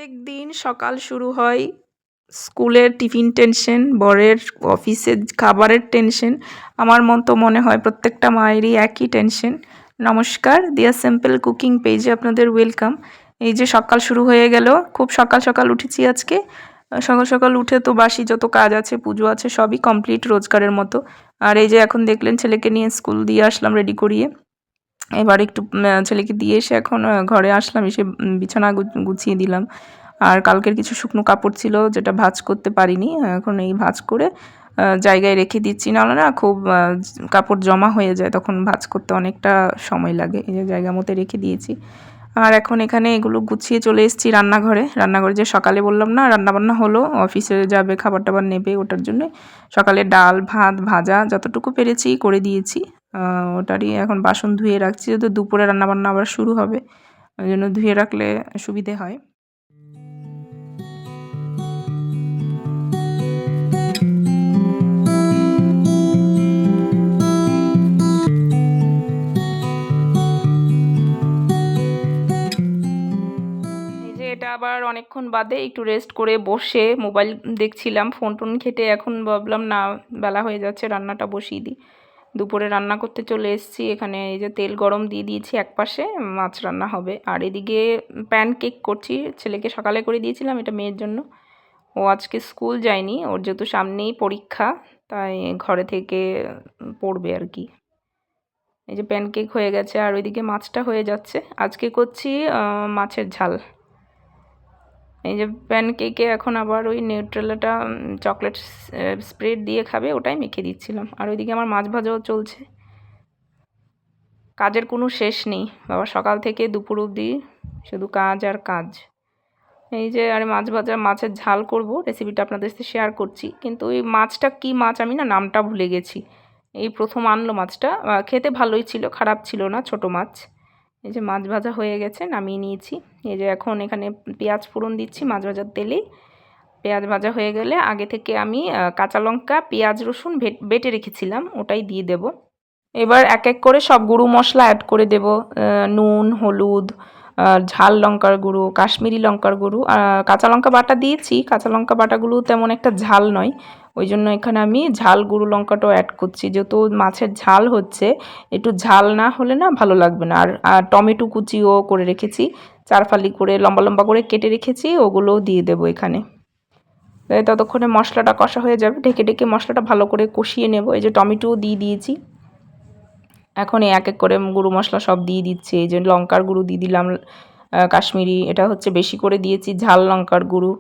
প্রত্যেকদিন সকাল শুরু হয় স্কুলের টিফিন টেনশন, বরের অফিসের খাবারের টেনশন। আমার মতো মনে হয় প্রত্যেকটা মায়েরই একই টেনশন। নমস্কার, দিয়া সিম্পল কুকিং পেজে আপনাদের ওয়েলকাম। এই যে সকাল শুরু হয়ে গেল, খুব সকাল সকাল উঠেছি আজকে। সকাল সকাল উঠে তো বাসি যত কাজ আছে, পুজো আছে, সবই কমপ্লিট রোজগারের মতো। আর এই যে এখন দেখলেন ছেলেকে নিয়ে স্কুল দিয়ে আসলাম রেডি করিয়ে। এবার একটু ছেলেকে দিয়ে এসে এখন ঘরে আসলাম, এসে বিছানা গুছিয়ে দিলাম। আর কালকের কিছু শুকনো কাপড় ছিল যেটা ভাঁজ করতে পারিনি, এখন এই ভাঁজ করে জায়গায় রেখে দিচ্ছি। নাহলে না খুব কাপড় জমা হয়ে যায়, তখন ভাঁজ করতে অনেকটা সময় লাগে। এই যে জায়গা মতো রেখে দিয়েছি। আর এখন এখানে এগুলো গুছিয়ে চলে এসেছি রান্নাঘরে। যে সকালে বললাম না রান্নাবান্না হলো, অফিসে যাবে, খাবার টাবার নেবে, ওটার জন্য সকালে ডাল ভাত ভাজা যতটুকু পেরেছি করে দিয়েছি। ওটারই এখন বাসন ধুয়ে রাখছি, যেহেতু দুপুরে রান্নাবান্না আবার শুরু হবে, ওই জন্য ধুয়ে রাখলে সুবিধে হয়। এই যে এটা আবার অনেকক্ষণ বাদে একটু রেস্ট করে বসে মোবাইল দেখছিলাম, ফোন টোন ঘেটে এখন ভাবলাম না বেলা হয়ে যাচ্ছে, রান্নাটা বসিয়ে দিই। দুপুরে রান্না করতে চলে এসেছি। এখানে এই যে তেল গরম দিয়ে দিয়েছি, এক পাশে মাছ রান্না হবে, আর এদিকে প্যানকেক করছি। ছেলেকে সকালে করে দিয়েছিলাম, এটা মেয়ের জন্য। ও আজকে স্কুল যায়নি, ওর যেহেতু সামনেই পরীক্ষা, তাই ঘরে থেকে পড়বে আর কি। এই যে প্যানকেক হয়ে গেছে, আর ওইদিকে মাছটা হয়ে যাচ্ছে। আজকে করছি মাছের ঝাল। এই যে প্যানকেকে এখন আবার ওই নিউট্রেলাটা চকলেট স্প্রেড দিয়ে খাবে, ওটাই মেখে দিচ্ছিলাম। আর ওইদিকে আমার মাছ ভাজাও চলছে। কাজের কোনো শেষ নেই বাবা, সকাল থেকে দুপুর অবধি শুধু কাজ আর কাজ। এই যে আর মাছ ভাজা, মাছের ঝাল করব, রেসিপিটা আপনাদের সাথে শেয়ার করছি। কিন্তু ওই মাছটা কী মাছ আমি না নামটা ভুলে গেছি। এই প্রথম আনলো মাছটা, খেতে ভালোই ছিল, খারাপ ছিল না, ছোট মাছ। এই যে মাছ ভাজা হয়ে গেছে, নামিয়ে নিয়েছি। এই যে এখন এখানে পেঁয়াজ ফোড়ন দিচ্ছি মাছ ভাজার তেলেই। পেঁয়াজ ভাজা হয়ে গেলে আগে থেকে আমি কাঁচা লঙ্কা পেঁয়াজ রসুন বেটে রেখেছিলাম, ওটাই দিয়ে দেব। এবার এক এক করে সব গুঁড়ো মশলা অ্যাড করে দেব। নুন, হলুদ, ঝাল লঙ্কার গুঁড়ো, কাশ্মীরি লঙ্কার গুঁড়ো। কাঁচা লঙ্কা বাটা দিয়েছি, কাঁচা লঙ্কা বাটাগুলো তেমন একটা ঝাল নয়, ওই জন্য এখানে আমি ঝাল গুঁড়ো লঙ্কাটাও অ্যাড করছি, যেহেতু মাছের ঝাল হচ্ছে, একটু ঝাল না হলে না ভালো লাগবে না। আর টমেটো কুচিও করে রেখেছি, চারফালি করে লম্বা লম্বা করে কেটে রেখেছি, ওগুলোও দিয়ে দেবো এখানে। ততক্ষণে মশলাটা কষা হয়ে যাবে, ঢেকে ঢেকে মশলাটা ভালো করে কষিয়ে নেব। এই যে টমেটোও দিয়ে দিয়েছি। এখন এক এক করে গুঁড়ো মশলা সব দিয়ে দিচ্ছি। এই যে লঙ্কার গুঁড়ো দিয়ে দিলাম, কাশ্মীরি, এটা হচ্ছে বেশি করে দিয়েছি, ঝাল লঙ্কার গুঁড়ো,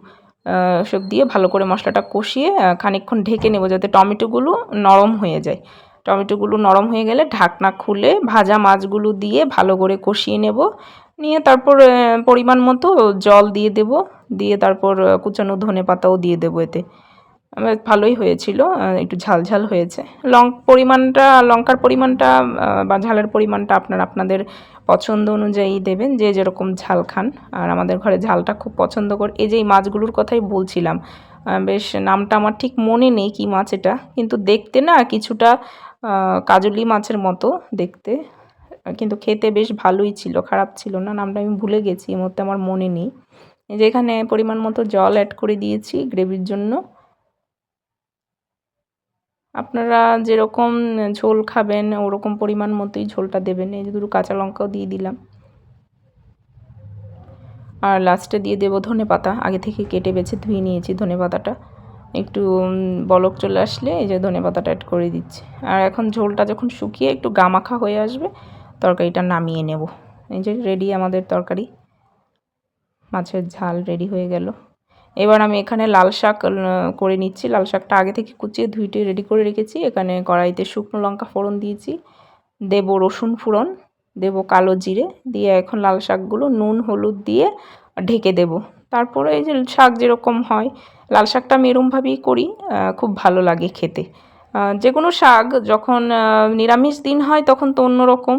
সব দিয়ে ভালো করে মশলাটা কষিয়ে খানিকক্ষণ ঢেকে নেব, যাতে টমেটোগুলো নরম হয়ে যায়। টমেটোগুলো নরম হয়ে গেলে ঢাকনা খুলে ভাজা মাছগুলো দিয়ে ভালো করে কষিয়ে নেব। নিয়ে তারপর পরিমাণ মতো জল দিয়ে দেব, দিয়ে তারপর কুচানো ধনেপাতাও দিয়ে দেবো এতে। ভালোই হয়েছিল, একটু ঝাল ঝাল হয়েছে। লঙ্কার পরিমাণটা বা ঝালের পরিমাণটা আপনাদের পছন্দ অনুযায়ী দেবেন, যে যেরকম ঝাল খান। আর আমাদের ঘরে ঝালটা খুব পছন্দ করে। এই যে এই মাছগুলোর কথাই বলছিলাম, বেশ নামটা আমার ঠিক মনে নেই কি মাছ এটা, কিন্তু দেখতে না কিছুটা কাজলি মাছের মতো দেখতে, কিন্তু খেতে বেশ ভালোই ছিল, খারাপ ছিল না। নামটা আমি ভুলে গেছি, এই মুহূর্তে আমার মনে নেই। এই যে এখানে পরিমাণ মতো জল অ্যাড করে দিয়েছি গ্রেভির জন্য। আপনারা যেরকম ঝোল খাবেন ওরকম পরিমাণ মতোই ঝোলটা দেবেন। এই যে দুটো কাঁচা লঙ্কাও দিয়ে দিলাম, আর লাস্টে দিয়ে দেবো ধনেপাতা। আগে থেকে কেটে বেছে ধুয়ে নিয়েছি ধনেপাতাটা। একটু বলক চলে আসলে এই যে ধনেপাতাটা অ্যাড করে দিচ্ছি। আর এখন ঝোলটা যখন শুকিয়ে একটু গামাখা হয়ে আসবে, তরকারিটা নামিয়ে নেব। এই যে রেডি আমাদের তরকারি, মাছের ঝাল রেডি হয়ে গেল। এবার আমি এখানে লাল শাক করে নিচ্ছি। লাল শাকটা আগে থেকে কুচিয়ে ধুইটে রেডি করে রেখেছি। এখানে কড়াইতে শুকনো লঙ্কা ফোড়ন দিয়েছি, দেব রসুন ফোড়ন, দেব কালো জিরে, দিয়ে এখন লাল শাকগুলো নুন হলুদ দিয়ে ঢেকে দেব। তারপরে এই যে শাক যেরকম হয়, লাল শাকটা আমি এরমভাবেই করি, খুব ভালো লাগে খেতে। যে কোনো শাক যখন নিরামিষ দিন হয় তখন তো অন্যরকম,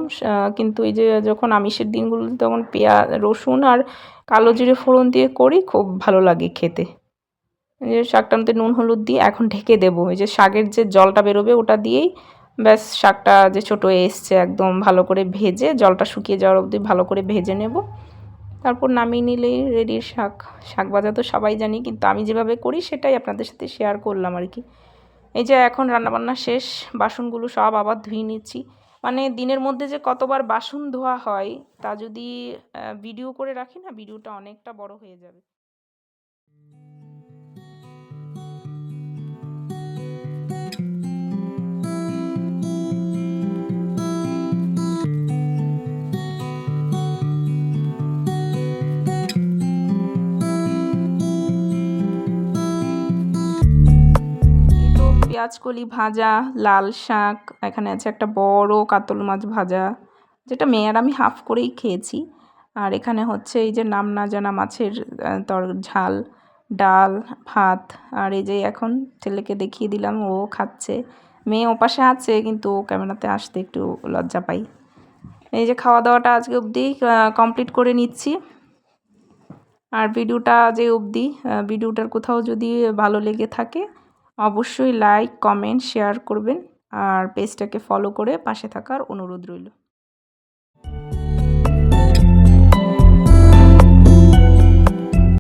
কিন্তু এই যে যখন আমিষের দিনগুলোতে তখন রসুন আর কালো জিরে ফোড়ন দিয়ে করি, খুব ভালো লাগে খেতে। এই যে শাকটার মধ্যে নুন হলুদ দিয়ে এখন ঢেকে দেবো। এই যে শাকের যে জলটা বেরোবে ওটা দিয়েই ব্যাস, শাকটা যে ছোটো এসছে একদম ভালো করে ভেজে জলটা শুকিয়ে যাওয়ার অবধি ভালো করে ভেজে নেব। তারপর নামিয়ে নিলেই রেডি শাক। শাক ভাজা তো সবাই জানি, কিন্তু আমি যেভাবে করি সেটাই আপনাদের সাথে শেয়ার করলাম আর কি। এই যে এখন রান্নাবান্না শেষ, বাসনগুলো সব আবার ধুয়ে নিচ্ছি। মানে দিনের মধ্যে যে কতবার বাসন ধোয়া হয় তা যদি ভিডিও করে রাখি না, ভিডিওটা অনেকটা বড় হয়ে যাবে। পেঁয়াজকলি ভাজা, লাল শাক, এখানে আছে একটা বড় কাতল মাছ ভাজা, যেটা মেয়ে আর আমি হাফ করেই খেয়েছি। আর এখানে হচ্ছে এই যে নাম না জানা মাছের ঝাল, ডাল, ভাত। আর এই যে এখন ছেলেকে দেখিয়ে দিলাম, ও খাচ্ছে। মেয়ে ওপাশে আছে, কিন্তু ও ক্যামেরাতে আসতে একটু লজ্জা পাই। এই যে খাওয়া দাওয়াটা আজকে অবধি কমপ্লিট করে নিচ্ছি। আর ভিডিওটা যে অবধি, ভিডিওটার কোথাও যদি ভালো লেগে থাকে অবশ্যই লাইক, কমেন্ট, শেয়ার করবেন। আর পেজটাকে ফলো করে পাশে থাকার অনুরোধ রইল।